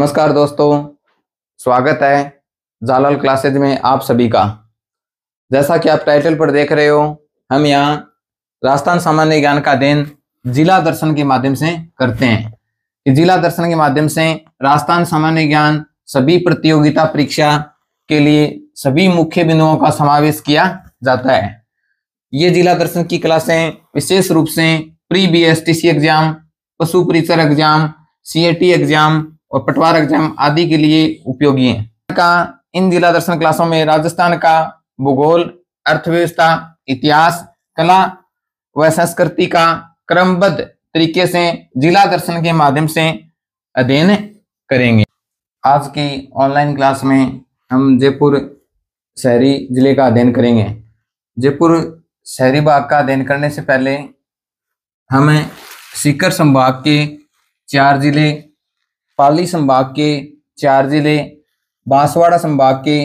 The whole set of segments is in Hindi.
नमस्कार दोस्तों, स्वागत है जालाल क्लासेज में आप सभी का। जैसा कि आप टाइटल पर देख रहे हो, हम यहाँ राजस्थान सामान्य ज्ञान का अध्ययन जिला दर्शन के माध्यम से करते हैं। इस जिला दर्शन के माध्यम से राजस्थान सामान्य ज्ञान सभी प्रतियोगिता परीक्षा के लिए सभी मुख्य बिंदुओं का समावेश किया जाता है। ये जिला दर्शन की क्लासें विशेष रूप से प्री BSTC एग्जाम, पशु परीक्षक एग्जाम, CAT एग्जाम और पटवार एग्जाम आदि के लिए उपयोगी है। इन जिला दर्शन क्लासों में राजस्थान का भूगोल, अर्थव्यवस्था, इतिहास, कला व संस्कृति का क्रमबद्ध तरीके से जिला दर्शन के माध्यम से अध्ययन करेंगे। आज की ऑनलाइन क्लास में हम जयपुर शहरी जिले का अध्ययन करेंगे। जयपुर शहरी भाग का अध्ययन करने से पहले हमें सीकर संभाग के 4 जिले, पाली संभाग के 4 जिले, बांसवाड़ा संभाग के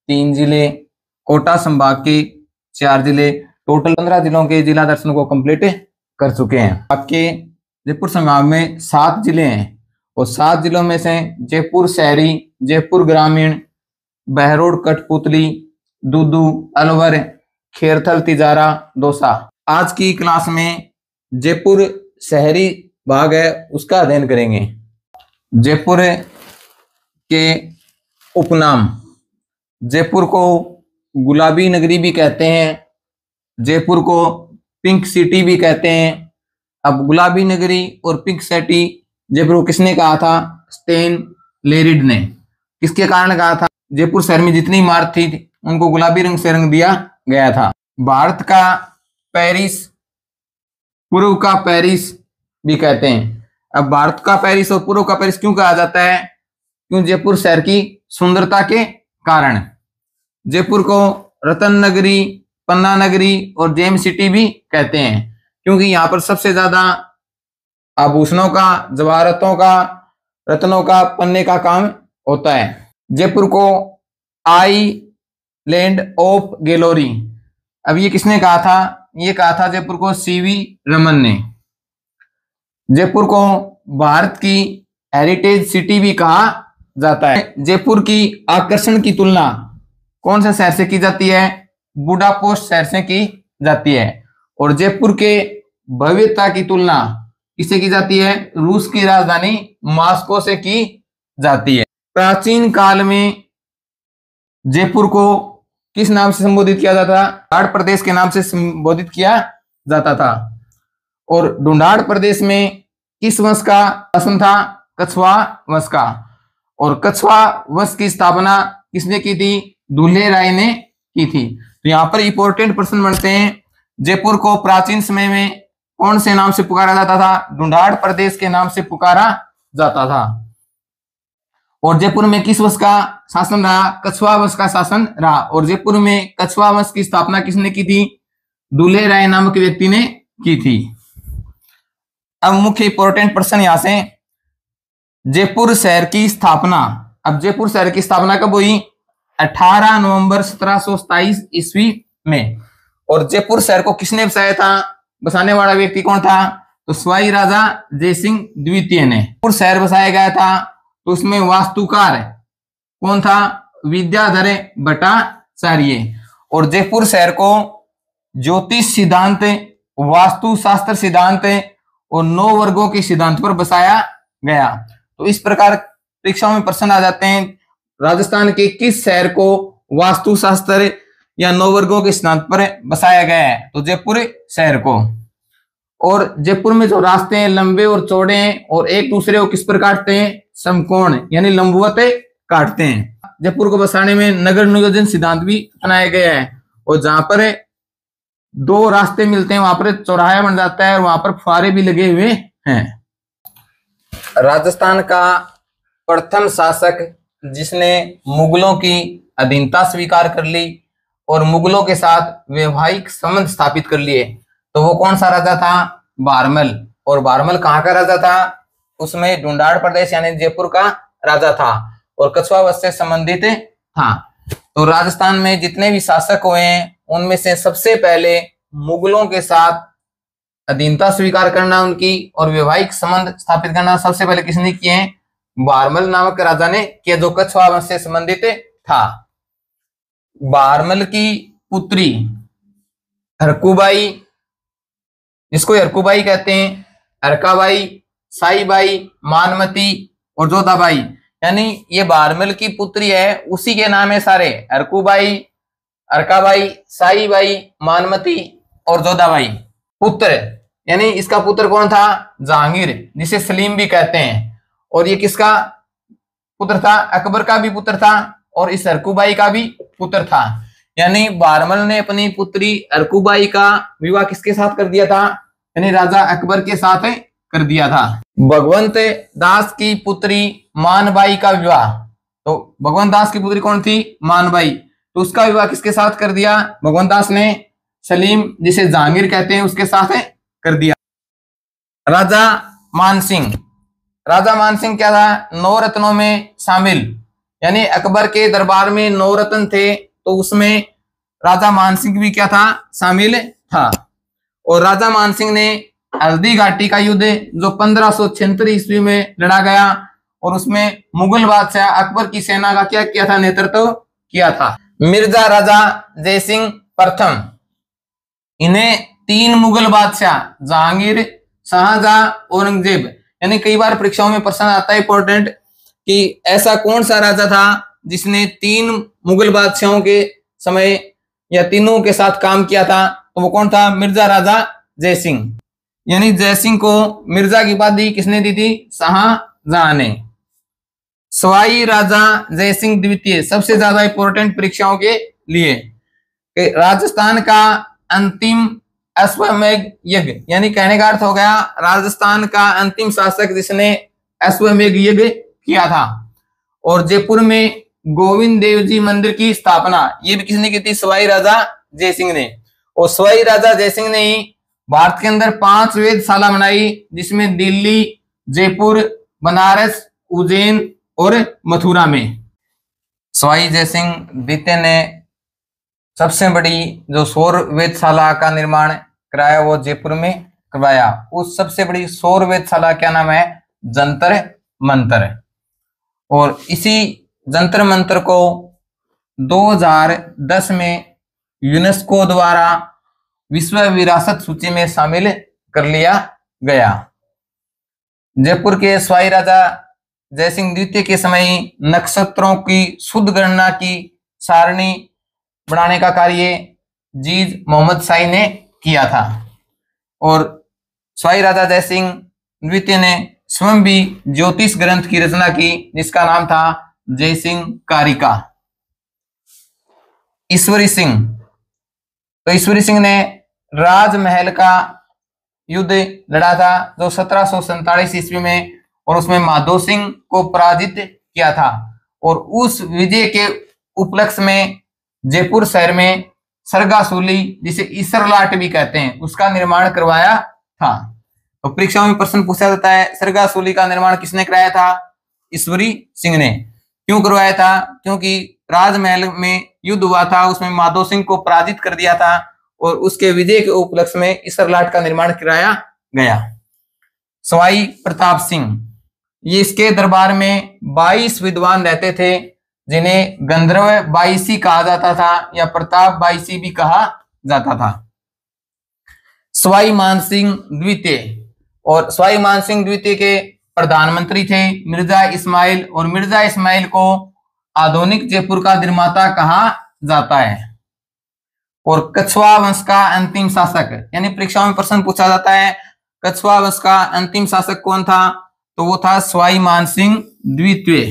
3 जिले, कोटा संभाग के 4 जिले, टोटल 15 जिलों के जिला दर्शन को कंप्लीट कर चुके हैं। आपके जयपुर संभाग में 7 जिले हैं और 7 जिलों में से जयपुर शहरी, जयपुर ग्रामीण, बहरोड, कठपुतली, दूदू, अलवर, खेरथल, तिजारा, दौसा। आज की क्लास में जयपुर शहरी भाग है उसका अध्ययन करेंगे। जयपुर के उपनाम, जयपुर को गुलाबी नगरी भी कहते हैं, जयपुर को पिंक सिटी भी कहते हैं। अब गुलाबी नगरी और पिंक सिटी जयपुर को किसने कहा था? स्टेन लेरिड ने। किसके कारण कहा था? जयपुर शहर में जितनी इमारत थी उनको गुलाबी रंग से रंग दिया गया था। भारत का पेरिस, पूर्व का पेरिस भी कहते हैं। अब भारत का पेरिस और पूर्व का पेरिस क्यों कहा जाता है? क्यों? जयपुर शहर की सुंदरता के कारण। जयपुर को रतन नगरी, पन्ना नगरी और जेम सिटी भी कहते हैं, क्योंकि यहाँ पर सबसे ज्यादा आभूषणों का, जवाहरातों का, रत्नों का, पन्ने का काम होता है। जयपुर को आईलैंड ऑफ ग्लोरी, अब ये किसने कहा था? ये कहा था जयपुर को CV रमन ने। जयपुर को भारत की हेरिटेज सिटी भी कहा जाता है। जयपुर की आकर्षण की तुलना कौन से शहर से की जाती है? बुडापेस्ट शहर से की जाती है। और जयपुर के भव्यता की तुलना किससे की जाती है? रूस की राजधानी मॉस्को से की जाती है। प्राचीन काल में जयपुर को किस नाम से संबोधित किया जाता था? ढूंढाड़ प्रदेश के नाम से संबोधित किया जाता था। और ढूंढाड़ प्रदेश में किस वंश का शासन था? कछवा वंश का। और कछवा वंश की स्थापना किसने की थी? दुल्हे राय ने की थी। तो यहाँ पर इंपॉर्टेंट प्रश्न बनते हैं। जयपुर को प्राचीन समय में कौन से नाम से पुकारा जाता था? ढूंढाड़ प्रदेश के नाम से पुकारा जाता था। और जयपुर में किस वंश का शासन रहा? कछवा वंश का शासन रहा। और जयपुर में कछवा वंश की स्थापना किसने की थी? दुल्हे राय नामक व्यक्ति ने की थी। अब मुख्य इंपॉर्टेंट प्रश्न यहां से, जयपुर शहर की स्थापना। अब जयपुर शहर की स्थापना कब हुई? 18 नवंबर 1727 ईस्वी में। और जयपुर शहर को किसने बसाया था? बसाने वाला व्यक्ति कौन था? तो सवाई राजा जयसिंह द्वितीय ने जयपुर शहर बसाया गया था। तो उसमें वास्तुकार कौन था? विद्याधर भट्टाचार्य। और जयपुर शहर को ज्योतिष सिद्धांत, वास्तु शास्त्र सिद्धांत और 9 वर्गों के सिद्धांत पर बसाया गया। तो इस प्रकार परीक्षाओं में प्रश्न आ जाते हैं, राजस्थान के किस शहर को वास्तु शास्त्र या 9 वर्गों के सिद्धांत पर बसाया गया है? तो जयपुर शहर को। और जयपुर में जो रास्ते हैं लंबे और चौड़े हैं और एक दूसरे को किस पर काटते हैं? समकोण यानी लंबवत काटते हैं। जयपुर को बसाने में नगर नियोजन सिद्धांत भी अपनाया गया है। और जहां पर 2 रास्ते मिलते हैं वहां पर चौराहा बन जाता है और वहां पर फुहारे भी लगे हुए हैं। राजस्थान का प्रथम शासक जिसने मुगलों की अधीनता स्वीकार कर ली और मुगलों के साथ वैवाहिक संबंध स्थापित कर लिए, तो वो कौन सा राजा था? बारमल। और बारमल कहाँ का राजा था? उसमें ढूंढाड़ प्रदेश यानी जयपुर का राजा था और कछवा वंश से संबंधित था। तो राजस्थान में जितने भी शासक हुए हैं उनमें से सबसे पहले मुगलों के साथ अधीनता स्वीकार करना उनकी और वैवाहिक संबंध स्थापित करना सबसे पहले किसने किए हैं? बारमल नामक राजा ने किया, जो कछवा वंश से संबंधित था। बारमल की पुत्री हरकुबाई, जिसको हरकुबाई कहते हैं, हरकाबाई, साईबाई, मानमती और जोधाबाई, यानी ये बारमल की पुत्री है, उसी के नाम है सारे, हरकुबाई, हरकाबाई, साईबाई, मानमती और जोधाबाई। पुत्र यानी इसका पुत्र कौन था? जहांगीर, जिसे सलीम भी कहते हैं। और ये किसका पुत्र था? अकबर का भी पुत्र था और इस हरकुबाई का भी पुत्र था। यानी बारमल ने अपनी पुत्री हरकुबाई का विवाह किसके साथ कर दिया था? यानी राजा अकबर के साथ कर दिया था। भगवंत दास की पुत्री मानबाई का विवाह, तो भगवंत दास की पुत्री कौन थी? मानबाई, तो उसका विवाह किसके साथ कर दिया? भगवंत दास ने सलीम, जिसे जहांगीर कहते हैं, उसके साथ कर दिया। राजा मानसिंह, राजा मानसिंह क्या था? 9 रत्नों में शामिल, यानी अकबर के दरबार में 9 रत्न थे, तो उसमें राजा मानसिंह भी क्या था? शामिल था। और राजा मानसिंह ने हल्दी घाटी का युद्ध जो 1576 ईस्वी में लड़ा गया, और उसमें मुगल बादशाह अकबर की सेना का क्या किया था? नेतृत्व किया था। मिर्जा राजा जयसिंह प्रथम, इन्हें 3 मुगल बादशाह जहांगीर, शाहजहां, औरंगजेब, यानी कई बार परीक्षाओं में प्रश्न आता है इंपॉर्टेंट कि ऐसा कौन सा राजा था जिसने 3 मुगल बादशाहों के समय या तीनों के साथ काम किया था? तो वो कौन था? मिर्जा राजा जयसिंह। यानी जयसिंह को मिर्जा की उपाधि किसने दी थी? शाहजहां ने। सवाई राजा जयसिंह द्वितीय, सबसे ज्यादा इंपॉर्टेंट परीक्षाओं के लिए, राजस्थान का अंतिम अश्वमेध यज्ञ, यानी कहने का अर्थ हो गया राजस्थान का अंतिम शासक जिसने अश्वमेध यज्ञ किया था। और जयपुर में गोविंद देव जी मंदिर की स्थापना, ये भी किसने की थी? सवाई राजा जयसिंह ने। और सवाई राजा जयसिंह ने ही भारत के अंदर 5 वेधशाला बनाई, जिसमें दिल्ली, जयपुर, बनारस, उज्जैन और मथुरा में। सवाई जयसिंह द्वितीय ने सबसे बड़ी जो सौर वेधशाला का निर्माण कराया वो जयपुर में करवाया। उस सबसे बड़ी सौर वेधशाला क्या नाम है? जंतर मंतर। और इसी जंतर मंतर को 2010 में यूनेस्को द्वारा विश्व विरासत सूची में शामिल कर लिया गया। जयपुर के सवाई राजा जयसिंह द्वितीय के समय नक्षत्रों की शुद्ध गणना की सारणी बनाने का कार्य जीज मोहम्मद शाही ने किया था। और सवाई राजा जयसिंह द्वितीय ने स्वयं भी ज्योतिष ग्रंथ की रचना की, जिसका नाम था जयसिंह कारिका। ईश्वरी सिंह, तो ईश्वरी सिंह ने राजमहल का युद्ध लड़ा था जो 1747 ईस्वी में, और उसमें माधो सिंह को पराजित किया था। और उस विजय के उपलक्ष्य में जयपुर शहर में सरगासूली, जिसे ईसरलाट भी कहते हैं, उसका निर्माण करवाया था। तो परीक्षाओं में प्रश्न पूछा जाता है सरगासूली का निर्माण किसने कराया था? ईश्वरी सिंह ने। क्यों करवाया था? क्योंकि राजमहल में युद्ध हुआ था, उसमें माधो सिंह को पराजित कर दिया था, और उसके विजय के उपलक्ष्य में ईसरलाट का निर्माण कराया गया। सवाई प्रताप सिंह, ये इसके दरबार में 22 विद्वान रहते थे, जिन्हें गंधर्व 22 कहा जाता था या प्रताप 22 भी कहा जाता था। सवाई मानसिंह द्वितीय, और सवाई मानसिंह द्वितीय के प्रधानमंत्री थे मिर्जा इस्माइल, और मिर्जा इस्माइल को आधुनिक जयपुर का निर्माता कहा जाता है। और कछवा वंश का अंतिम शासक, यानी परीक्षाओं में प्रश्न पूछा जाता है कछवा वंश का अंतिम शासक कौन था? तो वो था सवाई मानसिंह द्वितीय।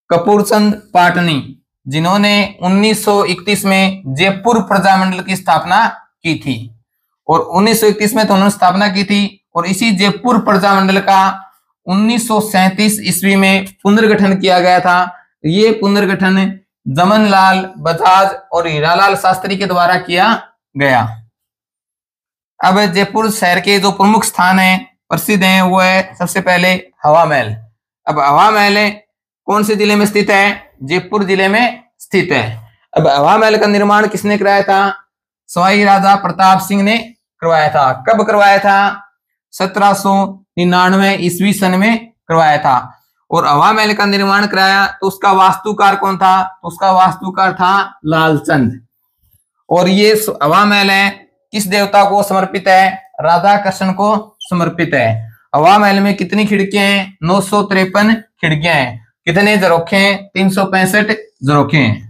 कपूरचंद पाटनी, जिन्होंने 1931 में जयपुर प्रजामंडल की स्थापना की थी, और 1931 में तो उन्होंने स्थापना की थी, और इसी जयपुर प्रजामंडल का 1937 ईस्वी में पुनर्गठन किया गया था। ये पुनर्गठन जमनलाल बजाज और हीरालाल शास्त्री के द्वारा किया गया। अब जयपुर शहर के जो प्रमुख स्थान है प्रसिद्ध हैं, वो है सबसे पहले हवा महल। अब हवा महल कौन से जिले में स्थित है? जयपुर जिले में स्थित है। अब हवा महल का निर्माण किसने कराया था? सवाई राजा प्रताप सिंह ने करवाया था। कब करवाया था? 1799 ईस्वी सन में करवाया था। और हवा महल का निर्माण कराया तो उसका वास्तुकार कौन था? तो उसका वास्तुकार था लालचंद। और ये हवा महल है किस देवता को समर्पित है? राधा कृष्ण को समर्पित है। हवा महल में कितनी खिड़कियां हैं? 953 खिड़कियां हैं। कितने झरोखे हैं? 365 झरोखे हैं।